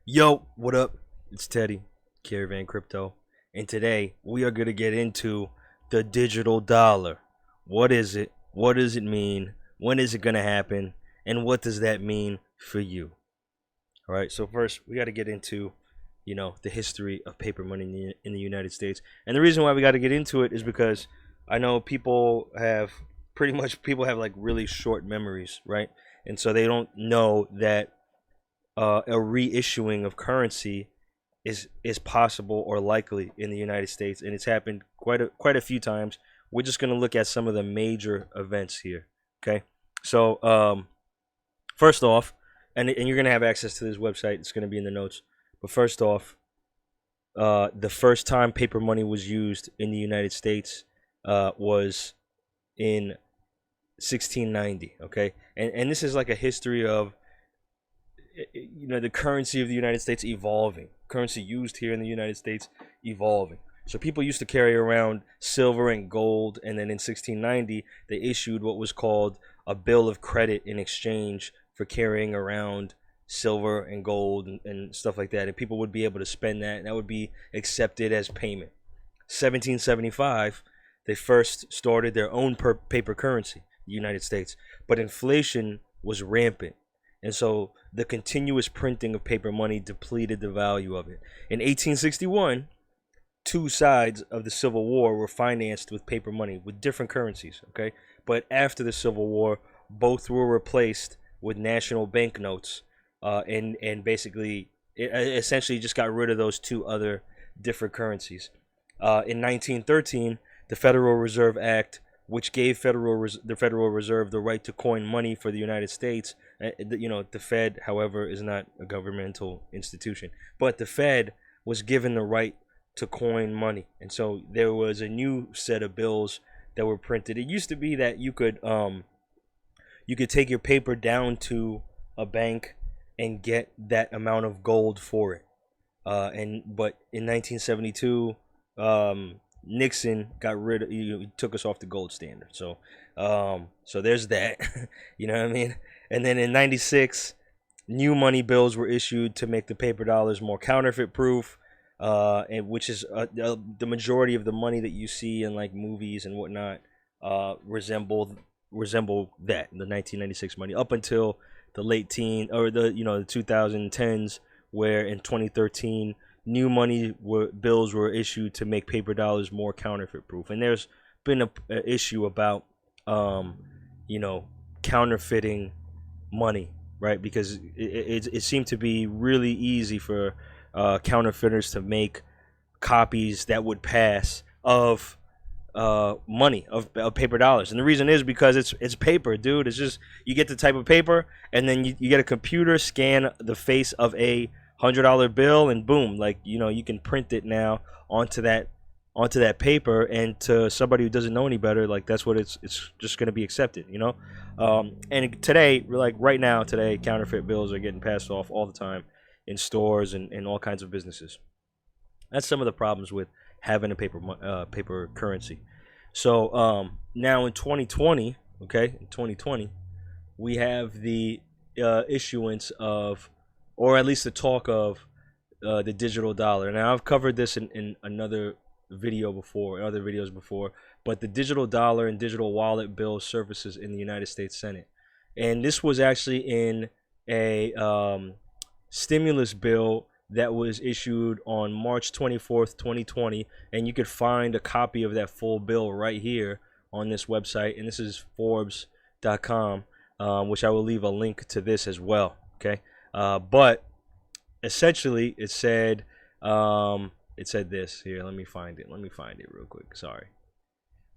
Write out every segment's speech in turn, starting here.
Yo, what up? It's Teddy, Caravan Crypto, and today we are going to get into the digital dollar. What is it? What does it mean? When is it going to happen? And what does that mean for you? All right, so first we got to get into, the history of paper money in the United States. And the reason why we got to get into it is because I know people have like really short memories, right? And so they don't know that a reissuing of currency is possible or likely in the United States, and it's happened quite a few times. We're just going to look at some of the major events here. Okay, so first off, and you're going to have access to this website. It's going to be in the notes. But first off, the first time paper money was used in the United States was in 1690. Okay, and this is like a history of the currency of the United States evolving, currency used here in the United States evolving. So people used to carry around silver and gold, and then in 1690 they issued what was called a bill of credit in exchange for carrying around silver and gold and stuff like that, and people would be able to spend that, and that would be accepted as payment. 1775 they first started their own paper currency, the United States, but inflation was rampant. And so the continuous printing of paper money depleted the value of it. In 1861, two sides of the Civil War were financed with paper money, with different currencies, okay? But after the Civil War, both were replaced with national banknotes, and basically, it essentially just got rid of those two other different currencies. In 1913, the Federal Reserve Act, which gave the Federal Reserve the right to coin money for the United States. The Fed, however, is not a governmental institution, but the Fed was given the right to coin money, and so there was a new set of bills that were printed. It used to be that you could take your paper down to a bank and get that amount of gold for it, but in 1972. Nixon got rid of he took us off the gold standard. So there's that. You know what I mean? And then in 96, new money bills were issued to make the paper dollars more counterfeit proof, and which is the majority of the money that you see in like movies and whatnot resemble that, the 1996 money, up until the late the 2010s, where in 2013 new money bills were issued to make paper dollars more counterfeit proof. And there's been a issue about counterfeiting money, right? Because it seemed to be really easy for counterfeiters to make copies that would pass of money, of paper dollars. And the reason is because it's paper, dude. It's just, you get the type of paper, and then you get a computer scan the face of a $100 bill, and boom, like you can print it now onto that paper, and to somebody who doesn't know any better, like that's what it's just going to be accepted. And today, like right now, today, counterfeit bills are getting passed off all the time in stores and all kinds of businesses. That's some of the problems with having a paper currency. So now in 2020, we have the issuance of, or at least the talk of, the digital dollar. Now, I've covered this in another video before, in other videos before, but the digital dollar and digital wallet bill surfaces in the United States Senate. And this was actually in a stimulus bill that was issued on March 24th, 2020. And you could find a copy of that full bill right here on this website. And this is Forbes.com, which I will leave a link to this as well, okay? But essentially, it said this here. Let me find it real quick. Sorry,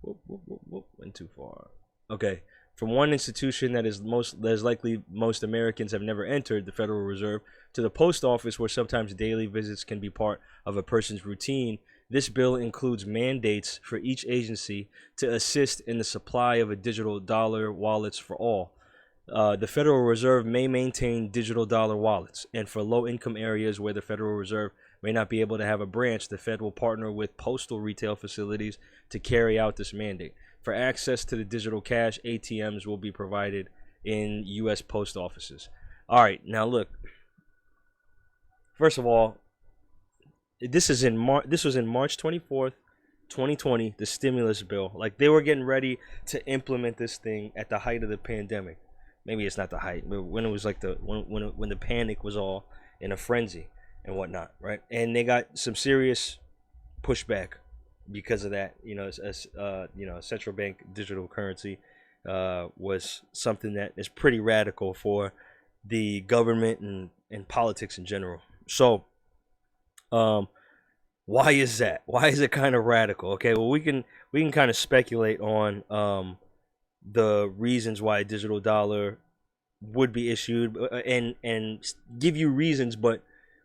went too far. Okay, from one institution that is likely most Americans have never entered, the Federal Reserve, to the post office, where sometimes daily visits can be part of a person's routine. This bill includes mandates for each agency to assist in the supply of a digital dollar wallets for all. The Federal Reserve may maintain digital dollar wallets, and for low-income areas where the Federal Reserve may not be able to have a branch, the Fed will partner with postal retail facilities to carry out this mandate. For access to the digital cash, ATMs will be provided in U.S. post offices. All right, now look. first of all, this was in March 24th, 2020, the stimulus bill. Like they were getting ready to implement this thing at the height of the pandemic. Maybe it's not the height, but when it was like when the panic was all in a frenzy and whatnot, right? And they got some serious pushback because of that. Central bank digital currency was something that is pretty radical for the government and politics in general. So, why is that? Why is it kind of radical? Okay, well we can kind of speculate on the reasons why a digital dollar would be issued and give you reasons, but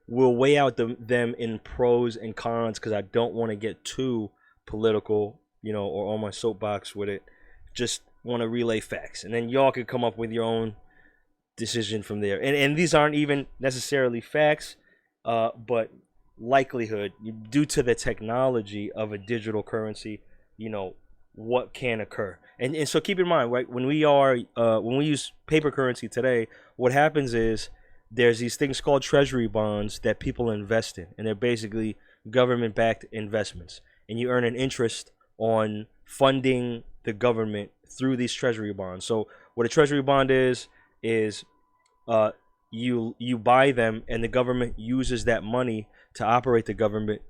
we'll weigh out them in pros and cons because I don't want to get too political, or on my soapbox with it. Just want to relay facts, and then y'all could come up with your own decision from there. And these aren't even necessarily facts, but likelihood due to the technology of a digital currency, what can occur. And so keep in mind, right, when we use paper currency today, what happens is there's these things called treasury bonds that people invest in, and they're basically government-backed investments, and you earn an interest on funding the government through these treasury bonds. So what a treasury bond is you buy them, and the government uses that money to operate the government,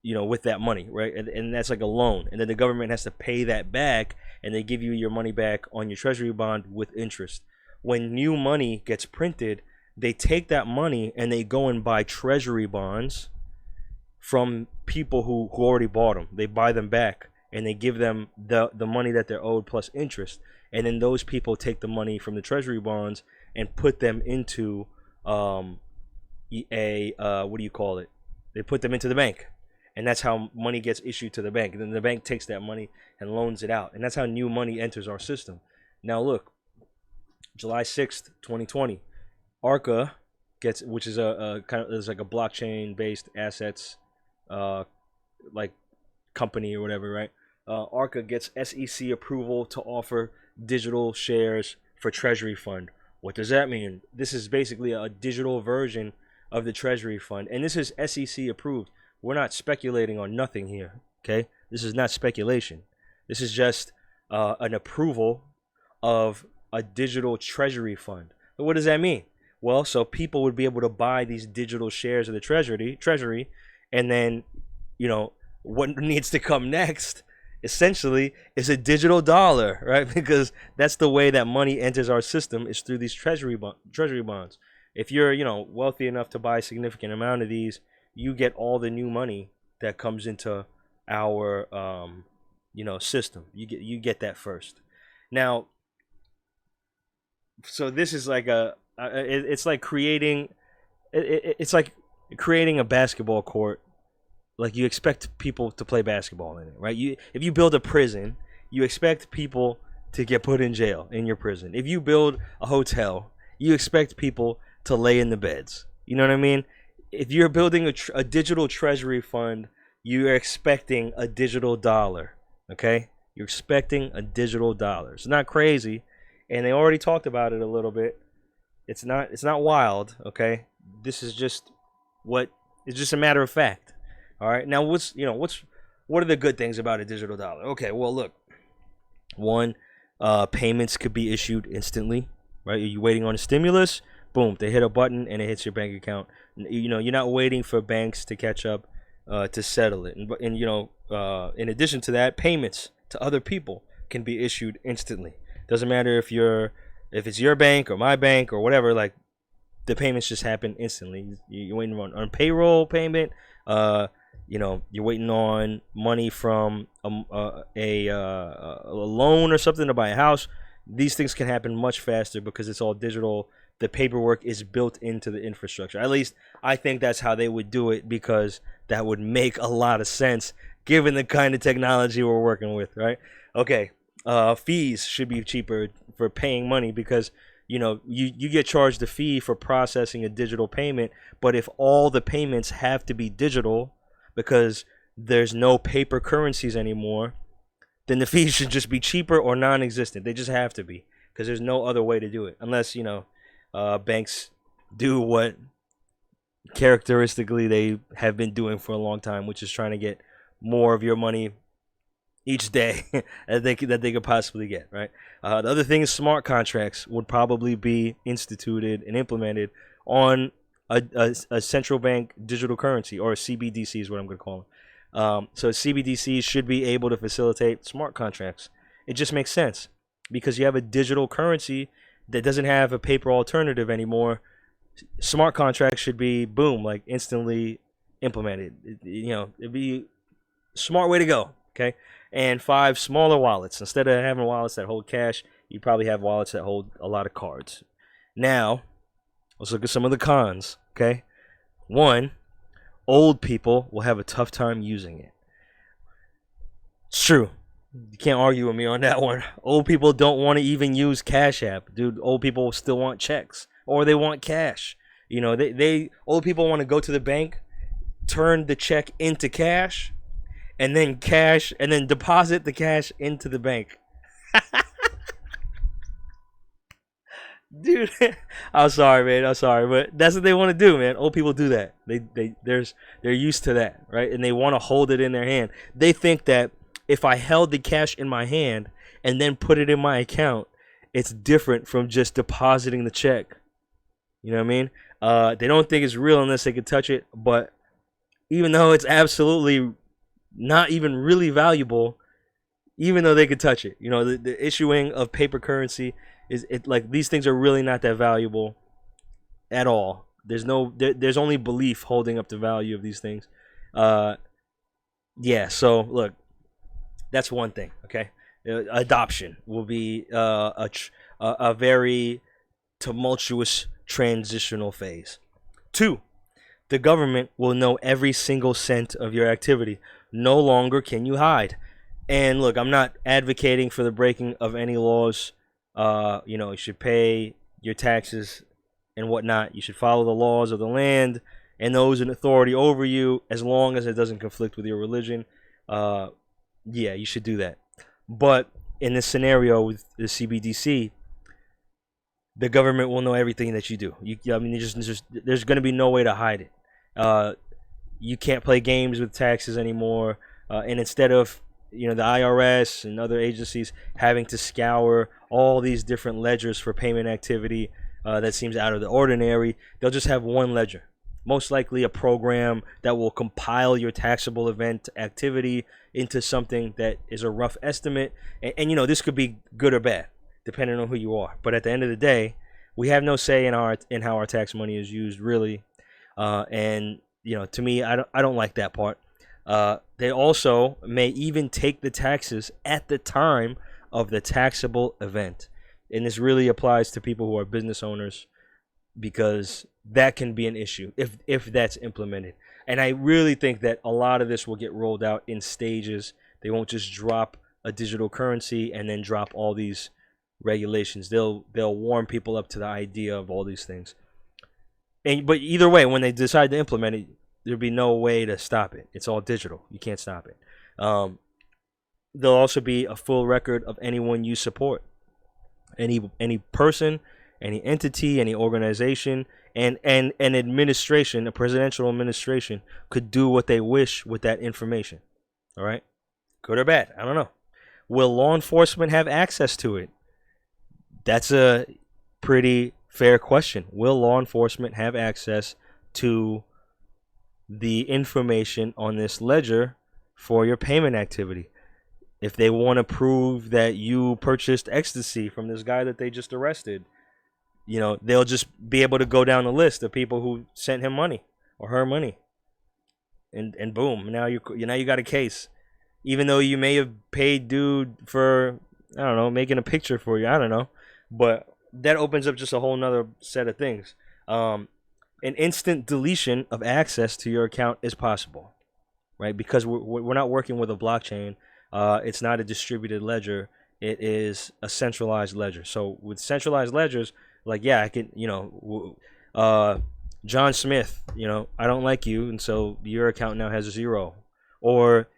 with that money, right? And that's like a loan, and then the government has to pay that back, and they give you your money back on your treasury bond with interest. When new money gets printed, they take that money and they go and buy treasury bonds from people who already bought them. They buy them back, and they give them the money that they're owed plus interest, and then those people take the money from the treasury bonds and put them into what do you call it? They put them into the bank, and that's how money gets issued to the bank. And then the bank takes that money and loans it out, and that's how new money enters our system. Now look, July 6th, 2020, Arca gets, which is a kind of, there's like a blockchain based assets like company or whatever, right? Arca gets SEC approval to offer digital shares for Treasury Fund. What does that mean? This is basically a digital version of the Treasury Fund, and this is SEC approved. We're not speculating on nothing here, okay? This is not speculation. This is just an approval of a digital Treasury Fund. But what does that mean? Well, so people would be able to buy these digital shares of the Treasury, and then, what needs to come next essentially is a digital dollar, right? Because that's the way that money enters our system, is through these treasury bonds. If you're, wealthy enough to buy a significant amount of these, you get all the new money that comes into our, system. You get that first. Now, so this is like it's like creating a basketball court. Like, you expect people to play basketball in it, right? If you build a prison, you expect people to get put in jail in your prison. If you build a hotel, you expect people to lay in the beds. You know what I mean? If you're building a digital treasury fund, you're expecting a digital dollar, okay? You're expecting a digital dollar. It's not crazy, and they already talked about it a little bit. It's not wild, okay? This is just it's just a matter of fact. All right. Now, what are the good things about a digital dollar? Okay. Well, look. One, payments could be issued instantly, right? Are you waiting on a stimulus? Boom, they hit a button and it hits your bank account. You're not waiting for banks to catch up to settle it. And in addition to that, payments to other people can be issued instantly. Doesn't matter if it's your bank or my bank or whatever. Like, the payments just happen instantly. You're waiting on payroll payment. You're waiting on money from a loan or something to buy a house. These things can happen much faster because it's all digital. The paperwork is built into the infrastructure. At least I think that's how they would do it, because that would make a lot of sense given the kind of technology we're working with, right? Okay, fees should be cheaper for paying money, because you get charged a fee for processing a digital payment, but if all the payments have to be digital because there's no paper currencies anymore, then the fees should just be cheaper or non-existent. They just have to be, because there's no other way to do it, unless banks do what characteristically they have been doing for a long time, which is trying to get more of your money each day that they could possibly get, right? The other thing is smart contracts would probably be instituted and implemented on a central bank digital currency, or a CBDC is what I'm going to call them. So CBDCs should be able to facilitate smart contracts. It just makes sense because you have a digital currency that doesn't have a paper alternative anymore. Smart contracts should be, boom, like instantly implemented. It'd be a smart way to go. Okay. And 5, smaller wallets. Instead of having wallets that hold cash, you probably have wallets that hold a lot of cards. Now, let's look at some of the cons. Okay. 1, old people will have a tough time using it. It's true. You can't argue with me on that one. Old people don't want to even use Cash App. Dude, old people still want checks, or they want cash. Old people want to go to the bank, turn the check into cash, and then deposit the cash into the bank. Dude, I'm sorry, man. I'm sorry, but that's what they want to do, man. Old people do that. They're used to that, right? And they want to hold it in their hand. They think that if I held the cash in my hand and then put it in my account, it's different from just depositing the check. You know what I mean? They don't think it's real unless they can touch it. But even though it's absolutely not even really valuable, even though they could touch it, the issuing of paper currency is like these things are really not that valuable at all. There's only belief holding up the value of these things. Yeah. So look, that's one thing. Okay, adoption will be a very tumultuous transitional phase. 2, the government will know every single cent of your activity. No longer can you hide. And look, I'm not advocating for the breaking of any laws. You should pay your taxes and whatnot. You should follow the laws of the land and those in authority over you, as long as it doesn't conflict with your religion. Yeah, you should do that. But in this scenario with the CBDC, the government will know everything that you do. There's going to be no way to hide it. You can't play games with taxes anymore. And instead of the IRS and other agencies having to scour all these different ledgers for payment activity that seems out of the ordinary, they'll just have one ledger. Most likely a program that will compile your taxable event activity into something that is a rough estimate. And this could be good or bad, depending on who you are. But at the end of the day, we have no say in how our tax money is used, really. And to me, I don't like that part. They also may even take the taxes at the time of the taxable event. And this really applies to people who are business owners, because that can be an issue if that's implemented. And I really think that a lot of this will get rolled out in stages. They won't just drop a digital currency and then drop all these regulations. They'll warm people up to the idea of all these things. But either way, when they decide to implement it, there'll be no way to stop it. It's all digital. You can't stop it. There'll also be a full record of anyone you support. Any person, any entity, any organization, and an administration, a presidential administration, could do what they wish with that information. All right? Good or bad? I don't know. Will law enforcement have access to it? That's a pretty fair question. Will law enforcement have access to the information on this ledger for your payment activity? If they want to prove that you purchased ecstasy from this guy that they just arrested, they'll just be able to go down the list of people who sent him money or her money, and boom, now you got a case, even though you may have paid dude for, I don't know, making a picture for you. I don't know, but that opens up just a whole nother set of things. An instant deletion of access to your account is possible, right? Because we're not working with a blockchain. It's not a distributed ledger. It is a centralized ledger. So with centralized ledgers, like, yeah, I can, John Smith, I don't like you, and so your account now has 0, or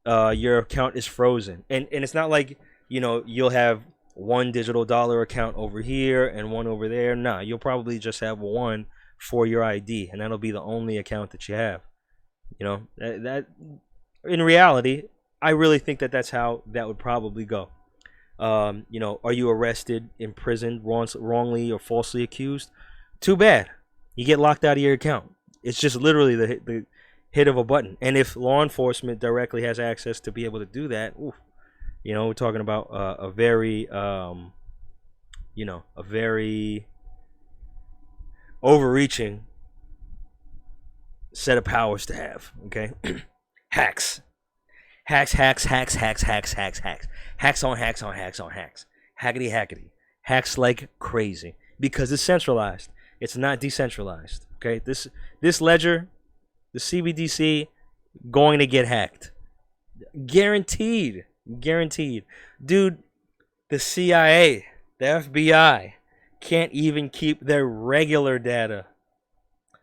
your account is frozen. And it's not like, you'll have one digital dollar account over here and one over there. Nah, you'll probably just have one for your ID, and that'll be the only account that you have. You know, that in reality, I really think that that's how that would probably go. You know, are you arrested, imprisoned, wrongly or falsely accused? Too bad. You get locked out of your account. It's just literally the hit of a button. And if law enforcement directly has access to be able to do that, oof, you know, we're talking about a very, you know, a very overreaching set of powers to have. Okay, hacks. Hacks on hacks on hacks on hacks. Hackety. Hacks like crazy because it's centralized. It's not decentralized. Okay, this ledger, the CBDC, going to get hacked. Guaranteed. Dude, the CIA, the FBI can't even keep their regular data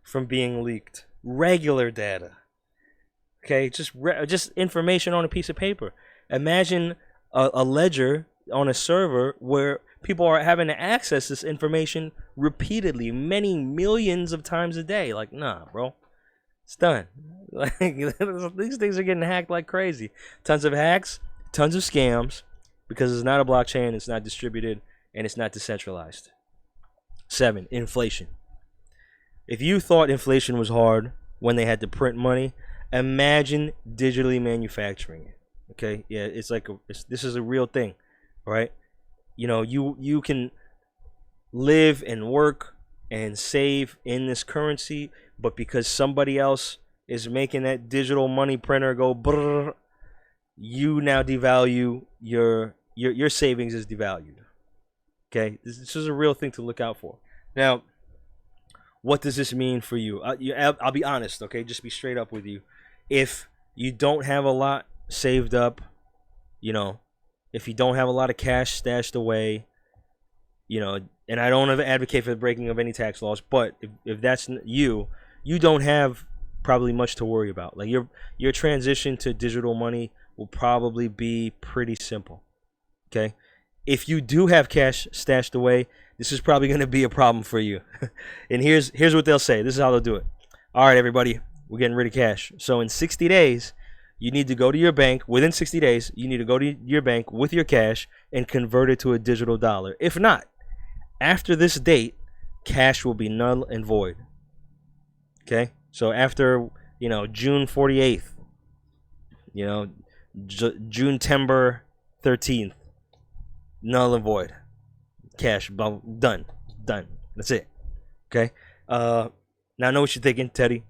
from being leaked. Regular data. Okay, just information on a piece of paper. Imagine a ledger on a server where people are having to access this information repeatedly, many millions of times a day. Like, nah, bro, it's done. Like, these things are getting hacked like crazy. Tons of hacks, tons of scams, because it's not a blockchain, it's not distributed, and it's not decentralized. 7, inflation. If you thought inflation was hard when they had to print money, imagine digitally manufacturing it. Okay, yeah, it's like this is a real thing, right? You know, you can live and work and save in this currency, but because somebody else is making that digital money printer go brrr, you now devalue your savings is devalued. Okay, this is a real thing to look out for. Now, what does this mean for you? I'll be honest, okay? Just be straight up with you. If you don't have a lot saved up, you know, if you don't have a lot of cash stashed away, you know, and I don't advocate for the breaking of any tax laws, but if that's you don't have probably much to worry about. Like your transition to digital money will probably be pretty simple. Okay? If you do have cash stashed away, this is probably going to be a problem for you. And here's what they'll say. This is how they'll do it. All right, everybody, we're getting rid of cash. So in 60 days, you need to go to your bank. Within 60 days, you need to go to your bank with your cash and convert it to a digital dollar. If not, after this date, cash will be null and void. Okay? So after, you know, June 48th, you know, June-tember 13th, null and void. Cash, done. That's it. Okay? Now I know what you're thinking, Teddy.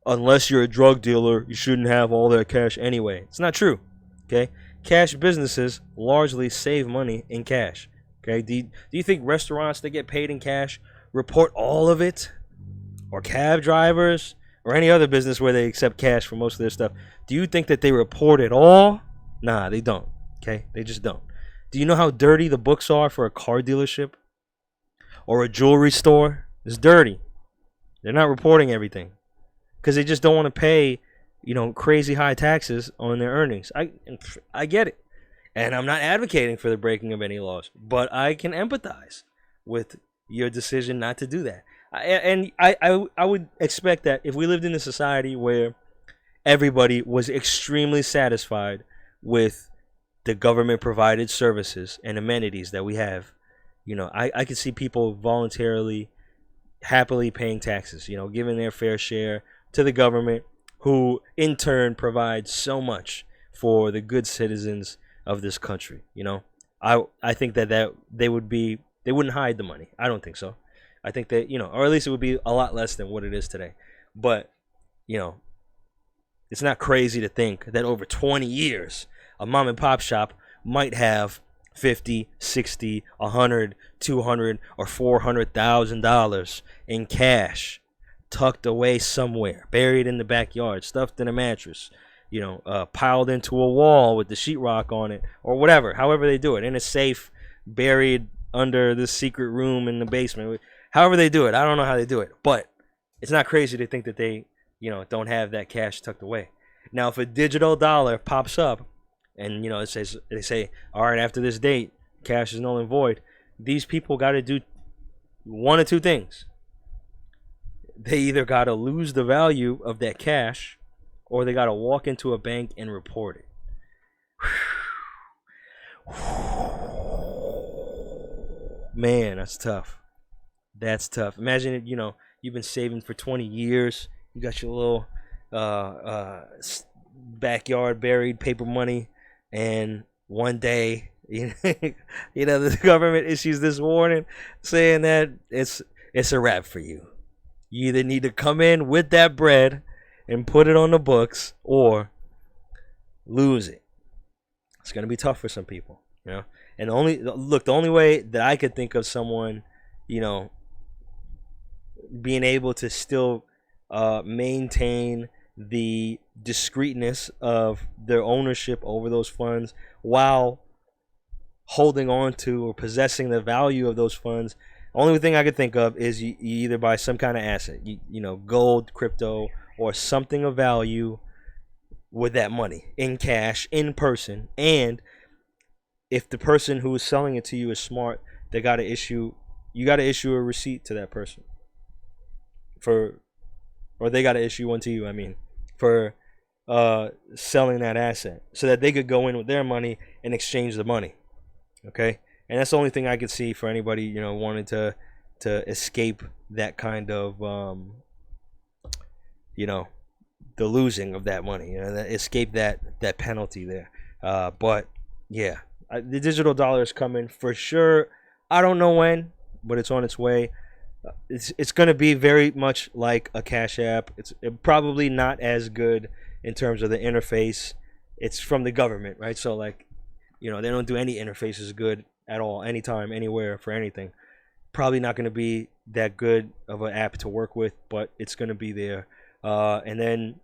Unless you're a drug dealer, you shouldn't have all that cash anyway. It's not true. Okay? Cash businesses largely save money in cash. Okay? Do you think restaurants that get paid in cash report all of it? Or cab drivers? Or any other business where they accept cash for most of their stuff? Do you think that they report it all? Nah, they don't. Okay? They just don't. Do you know how dirty the books are for a car dealership? Or a jewelry store? It's dirty. They're not reporting everything. Because they just don't want to pay, you know, crazy high taxes on their earnings. I get it. And I'm not advocating for the breaking of any laws. But I can empathize with your decision not to do that. I would expect that if we lived in a society where everybody was extremely satisfied with the government provided services and amenities that we have, you know, I could see people voluntarily, happily paying taxes, you know, giving their fair share to the government, who in turn provides so much for the good citizens of this country. You know, I think that they wouldn't hide the money. I don't think so. I think that, you know, or at least it would be a lot less than what it is today. But, you know, it's not crazy to think that over 20 years, a mom and pop shop might have $50, $60, $100, $200, or $400,000 in cash tucked away somewhere, buried in the backyard, stuffed in a mattress, you know, piled into a wall with the sheetrock on it, or whatever, however they do it, in a safe, buried under this secret room in the basement. However they do it, I don't know how they do it, but it's not crazy to think that they, you know, don't have that cash tucked away. Now, if a digital dollar pops up, and, you know, they say, all right, after this date, cash is null and void, these people got to do one of two things. they either got to lose the value of that cash or they got to walk into a bank and report it. Man, that's tough. That's tough. Imagine it, you've been saving for 20 years. You got your little backyard buried paper money, and one day, the government issues this warning saying that it's a wrap for you. You either need to come in with that bread and put it on the books, or lose it. It's gonna be tough for some people, And the only way that I could think of someone, being able to still maintain the discreetness of their ownership over those funds while holding on to or possessing the value of those funds. Only thing I could think of is you either buy some kind of asset, gold, crypto, or something of value with that money in cash, in person. And if the person who is selling it to you is smart, you got to issue a receipt to that person or they got to issue one to you, for selling that asset, so that they could go in with their money and exchange the money. Okay? And that's the only thing I could see for anybody, wanting to escape that kind of, the losing of that money, escape that penalty there. But yeah, the digital dollar is coming for sure. I don't know when, but it's on its way. It's going to be very much like a Cash App. It's probably not as good in terms of the interface. It's from the government, right? So they don't do any interfaces good at all, anytime, anywhere, for anything. Probably not going to be that good of an app to work with, but it's going to be there. And then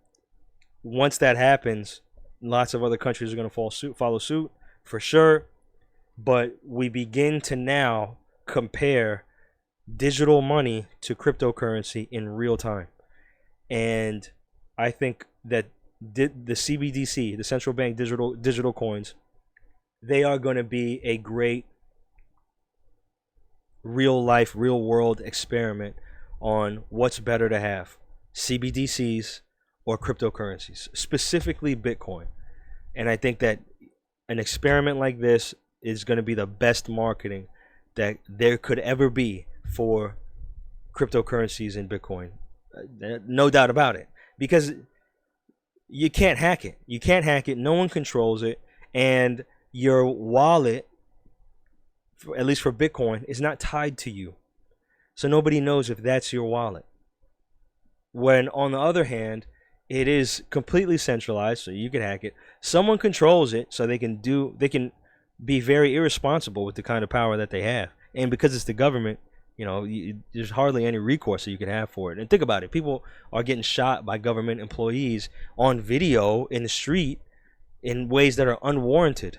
once that happens, lots of other countries are going to follow suit for sure. But we begin to now compare digital money to cryptocurrency in real time. And I think that the CBDC, the central bank digital coins, they are going to be a great real life, real world experiment on what's better to have, CBDCs or cryptocurrencies, specifically Bitcoin. And I think that an experiment like this is going to be the best marketing that there could ever be for cryptocurrencies and Bitcoin. No doubt about it. Because you can't hack it. You can't hack it. No one controls it. And your wallet, at least for Bitcoin, is not tied to you. So nobody knows if that's your wallet. When on the other hand, it is completely centralized, so you can hack it. Someone controls it, so they can be very irresponsible with the kind of power that they have. And because it's the government, there's hardly any recourse that you can have for it. And think about it. People are getting shot by government employees on video in the street in ways that are unwarranted,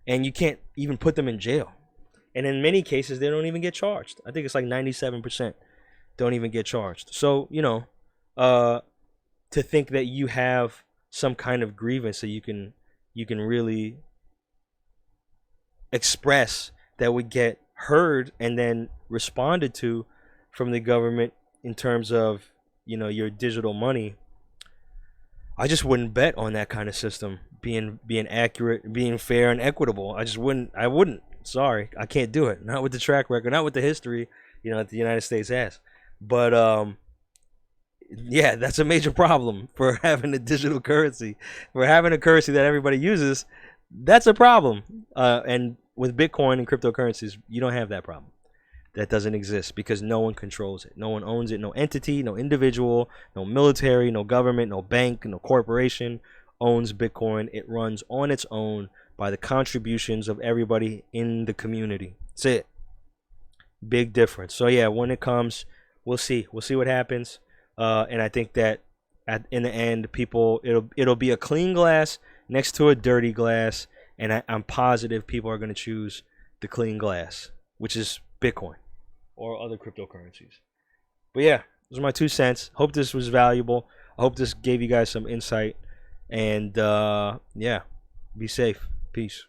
and you can't even put them in jail. And in many cases, they don't even get charged. I think it's like 97% don't even get charged. So, to think that you have some kind of grievance that you can really express that would get heard and then responded to from the government in terms of your digital money, I just wouldn't bet on that kind of system being accurate, being fair and equitable. I wouldn't. Sorry, I can't do it. Not with the track record, not with the history that the United States has. But yeah, that's a major problem for having a digital currency. For having a currency that everybody uses, that's a problem. And with Bitcoin and cryptocurrencies, you don't have that problem. That doesn't exist because no one controls it. No one owns it. No entity, no individual, no military, no government, no bank, no corporation owns Bitcoin. It runs on its own by the contributions of everybody in the community. That's it. Big difference. So yeah, when it comes, we'll see. We'll see what happens. And I think that in the end, it'll be a clean glass next to a dirty glass. And I'm positive people are going to choose the clean glass, which is Bitcoin or other cryptocurrencies. But yeah, those are my 2 cents. Hope this was valuable. I hope this gave you guys some insight. And yeah, be safe. Peace.